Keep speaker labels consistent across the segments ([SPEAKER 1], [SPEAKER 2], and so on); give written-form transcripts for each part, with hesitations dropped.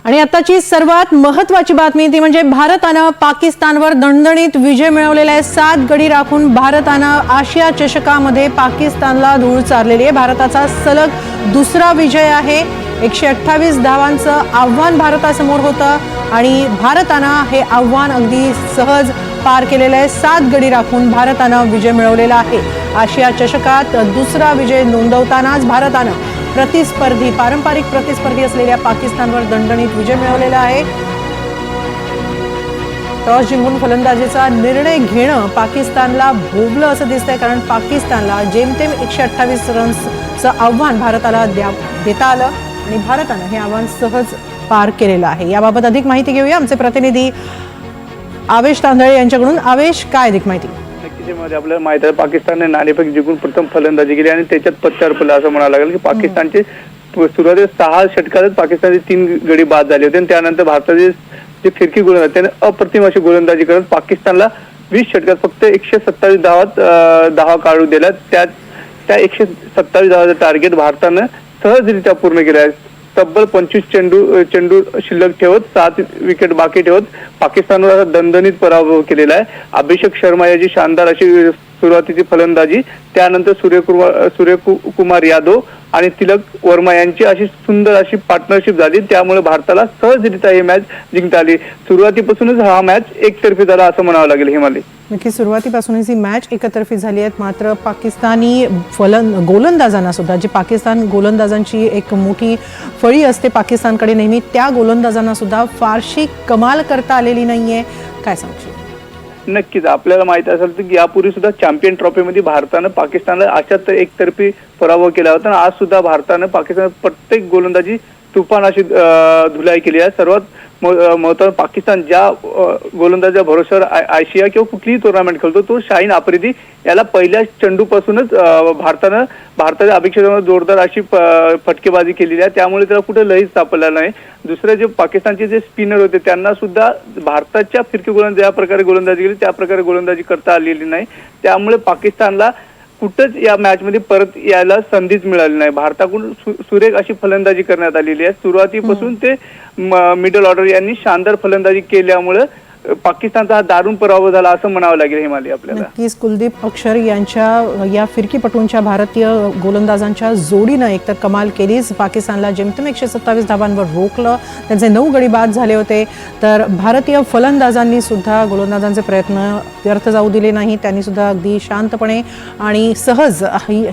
[SPEAKER 1] आणि आताची सर्वात महत्त्वाची बातमी ती म्हणजे भारताने पाकिस्तानवर दणदणीत विजय मिळवलेला आहे। 7 गडी राखून भारताने आशिया चषकामध्ये पाकिस्तानला धूळ चारलेली आहे। भारताचा सलग दुसरा विजय आहे। 128 धावांचं आव्हान भारतासमोर होतं आणि भारताने हे आव्हान अगदी सहज पार केलेलं आहे। 7 गडी राखून भारताने विजय मिळवलेला आहे। आशिया चषकात दुसरा विजय नोंदवतानाच भारताने प्रतिस्पर्धी पारंपरिक प्रतिस्पर्धी असलेल्या पाकिस्तानवर दणदणीत विजय मिळवलेला आहे। टॉस जिंकून फलंदाजीचा निर्णय घेणं पाकिस्तानला भोवलं असं दिसतंय, कारण पाकिस्तानला जेमतेम 128 रन्सचं आव्हान भारताला देता आलं आणि भारताने हे आव्हान सहज पार केलेलं आहे। याबाबत अधिक माहिती घेऊया आमचे प्रतिनिधी आवेश तांदळे यांच्याकडून। आवेश, काय अधिक माहिती?
[SPEAKER 2] मध्ये आपल्याला माहित आहे पाकिस्तानने नाणेफेक जिंकून प्रथम फलंदाजी केली आणि त्याच्यात पत्त्यावर पडलं असं म्हणावं लागेल की पाकिस्तानचे सुरुवातीला 6 षटकातच पाकिस्तानचे 3 गडी बाद झाले होते आणि त्यानंतर भारताचे जे फिरकी गोलंदाज त्याने अप्रतिम अशी गोलंदाजी करत पाकिस्तानला 20 षटकात फक्त 127 धावा काढू दिल्या। त्या 127 धावाचं टार्गेट भारतानं सहजरित्या पूर्ण केलं आहे। तब्बल 25 चेंडू शिल्लक ठेवत 7 विकेट बाकी ठेवत पाकिस्तानवर दणदणीत पराभव केलेला आहे। अभिषेक शर्मा याची शानदार अशी सुरुवातीची फलंदाजी, त्यानंतर सूर्यकुमार यादव आणि तिलक वर्मा यांची अशी सुंदर अशी पार्टनरशिप झाली, त्यामुळे भारताला सहजरित्या ही मॅच जिंकता आली। सुरुवातीपासूनच हा मॅच एकतर्फी झाला असं म्हणावं लागेल हिमालय।
[SPEAKER 1] नक्की सुरुवातीपासूनच ही मॅच एकतर्फी झाली आहे, मात्र पाकिस्तानी गोलंदाजांना सुद्धा, जी पाकिस्तान गोलंदाजांची एक मोठी फळी असते पाकिस्तानकडे नेहमी, त्या गोलंदाजांना सुद्धा फारशी कमाल करता आलेली नाहीये। काय सांगशील?
[SPEAKER 2] नक्कीच आपल्याला माहिती असेल की यापूर्वी सुद्धा चॅम्पियन ट्रॉफीमध्ये भारतानं पाकिस्तानला अशाच एकतर्फी पराभव केला होता। आज सुद्धा भारतानं पाकिस्तान प्रत्येक गोलंदाजी तुफान अशी धुलाई केली आहे। सर्वात महत्त्वाचं पाकिस्तान ज्या गोलंदाजा भरोश्यावर आशिया किंवा कुठलीही टुर्नामेंट खेळतो तो शाहीन आफ्रिदी याला पहिल्या चेंडूपासूनच भारताच्या अपेक्षेप्रमाणे जोरदार अशी फटकेबाजी केलेली आहे, त्यामुळे त्याला कुठे लहीच सापडला नाही। दुसरे जे पाकिस्तानचे जे स्पिनर होते त्यांना सुद्धा भारताच्या फिरकी गोलंदाजी ज्या प्रकारे गोलंदाजी केली त्या प्रकारे गोलंदाजी करता आलेली नाही, त्यामुळे पाकिस्तानला कुठंच या मॅच मध्ये परत यायला संधीच मिळाली नाही। भारताकडून सुरेख अशी फलंदाजी करण्यात आलेली आहे। सुरुवातीपासून ते मिडल ऑर्डर यांनी शानदार फलंदाजी केल्यामुळे पाकिस्तानचा हा दारुण पराभव झाला असं म्हणावं लागेल हिमालय आपल्याला।
[SPEAKER 1] नक्कीच कुलदीप अक्षर यांच्या या फिरकीपटूंच्या भारतीय गोलंदाजांच्या जोडीनं एकतर कमाल केलीच, पाकिस्तानला जेमतेम 127 धावांवर रोखलं, त्यांचे 9 गडी बाद झाले होते। तर भारतीय फलंदाजांनी सुद्धा गोलंदाजांचे प्रयत्न व्यर्थ जाऊ दिले नाही, त्यांनी सुद्धा अगदी शांतपणे आणि सहज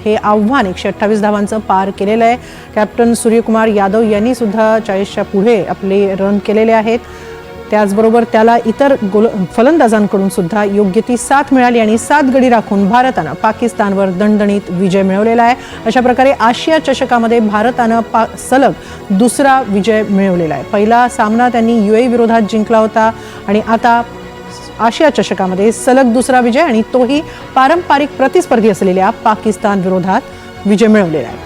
[SPEAKER 1] हे आव्हान 128 धावांचं पार केलेलं आहे। कॅप्टन सूर्यकुमार यादव यांनी सुद्धा 40च्या पुढे आपले रन केलेले आहेत, त्याचबरोबर त्याला इतर फलंदाजांकडून सुद्धा योग्य ती साथ मिळाली आणि 7 गडी राखून भारतानं पाकिस्तानवर दणदणीत विजय मिळवलेला आहे। अशा प्रकारे आशिया चषकामध्ये भारतानं सलग दुसरा विजय मिळवलेला आहे। पहिला सामना त्यांनी UAE विरोधात जिंकला होता आणि आता आशिया चषकामध्ये सलग दुसरा विजय आणि तोही पारंपरिक प्रतिस्पर्धी असलेल्या पाकिस्तान विरोधात विजय मिळवलेला आहे।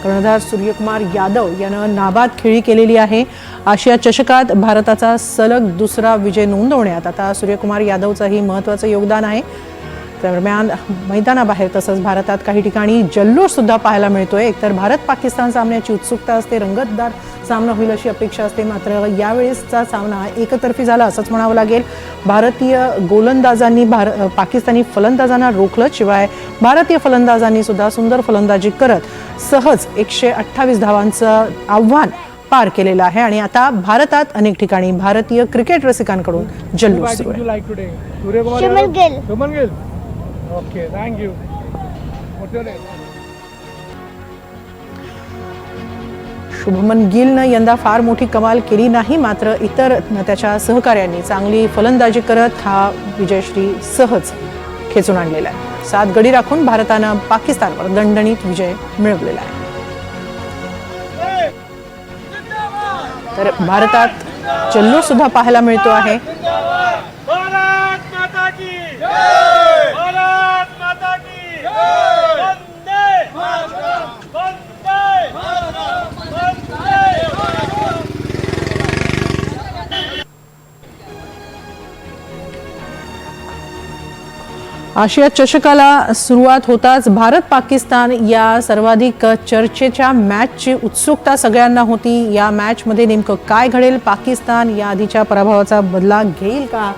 [SPEAKER 1] कर्णधार सूर्यकुमार यादव यानं नाबाद खेळी केलेली आहे। आशिया चषकात भारताचा सलग दुसरा विजय नोंदवण्यात आता सूर्यकुमार यादवचंही महत्त्वाचं योगदान आहे। दरम्यान मैदानाबाहेर तसंच भारतात काही ठिकाणी जल्लोष सुद्धा पाहायला मिळतोय। एकतर भारत पाकिस्तान सामन्याची उत्सुकता असते, रंगतदार सामना होईल अशी अपेक्षा असते, मात्र यावेळेसचा सामना एकतर्फी झाला असंच म्हणावं लागेल। भारतीय गोलंदाजांनी पाकिस्तानी फलंदाजांना रोखलं, शिवाय भारतीय फलंदाजांनी सुद्धा सुंदर फलंदाजी करत सहज 128 धावांचं आव्हान पार केलेलं आहे आणि आता भारतात अनेक ठिकाणी भारतीय क्रिकेट रसिकांकडून जल्लोष सुरू आहे।
[SPEAKER 3] Okay, thank you. What's your name?
[SPEAKER 1] Shubman गिलनं यंदा फार मोठी कमाल केली नाही, मात्र इतर त्याच्या सहकाऱ्यांनी चांगली फलंदाजी करत हा विजयश्री सहज खेचून आणलेला आहे। 7 गडी राखून भारतानं पाकिस्तानवर दणदणीत विजय मिळवलेला आहे। तर भारतात जल्लोष सुद्धा पाहायला मिळतो आहे। आशिया चषकाला सुरुवात होताच भारत पाकिस्तान या सर्वाधिक चर्चेच्या मॅचची उत्सुकता सगळ्यांना होती। या मॅचमध्ये नेमकं काय घडेल, पाकिस्तान या आधीच्या पराभवाचा बदला घेईल का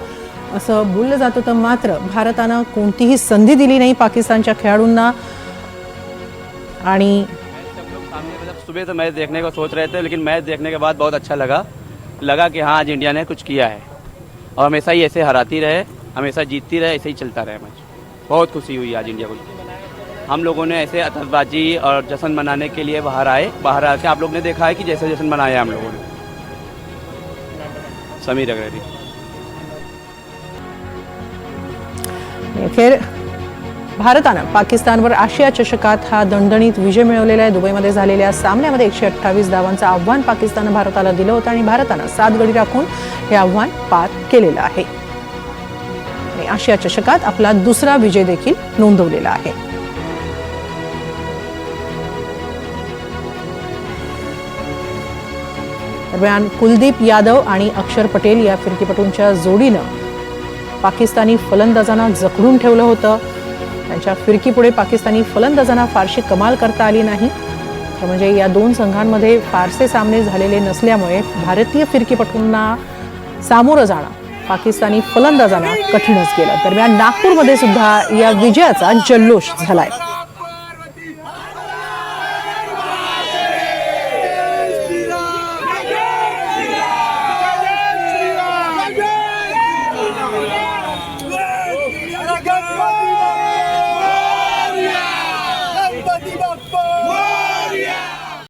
[SPEAKER 1] असं बोललं जात होतं। मात्र भारतानं कोणतीही संधी दिली नाही पाकिस्तानच्या खेळाडूंना। आणि
[SPEAKER 4] सुबह तो मैच देखने को सोच रहे थे, लेकिन मैच देखने के बाद बहुत अच्छा लगा कि हाँ आज इंडिया ने कुछ किया है और हमेशा ही ऐसे हराती रहे, हमेशा जीतती रहे, ऐसे ही चलता रहे मैच। बहुत खुशी हुई आज इंडिया को। हम लोगों ने ऐसे आतशबाजी और जश्न मनाने के लिए बाहर आके आप लोग ने देखा है कि जैसे जश्न मनाया हम लोगों ने। समीर अग्रवाल
[SPEAKER 1] अखेर भारतानं पाकिस्तानवर आशिया चषकात हा दणदणीत विजय मिळवलेला आहे। दुबईमध्ये झालेल्या सामन्यामध्ये 128 धावांचं आव्हान पाकिस्ताननं भारताला दिलं होतं आणि भारतानं 7 गडी राखून हे आव्हान पार केलेलं आहे आणि आशिया चषकात आपला दुसरा विजय देखील नोंदवलेला आहे। दरम्यान कुलदीप यादव आणि अक्षर पटेल या फिरकीपटूंच्या जोडीनं पाकिस्तानी फलंदाजांना जखडून ठेवलं होतं। त्यांच्या फिरकीपुढे पाकिस्तानी फलंदाजांना फारशी कमाल करता आली नाही। तर म्हणजे या दोन संघांमध्ये फारसे सामने झालेले नसल्यामुळे भारतीय फिरकीपटूंना सामोरं जाणं पाकिस्तानी फलंदाजांना कठीणच गेलं। दरम्यान नागपूरमध्ये सुद्धा या विजयाचा जल्लोष झालाय।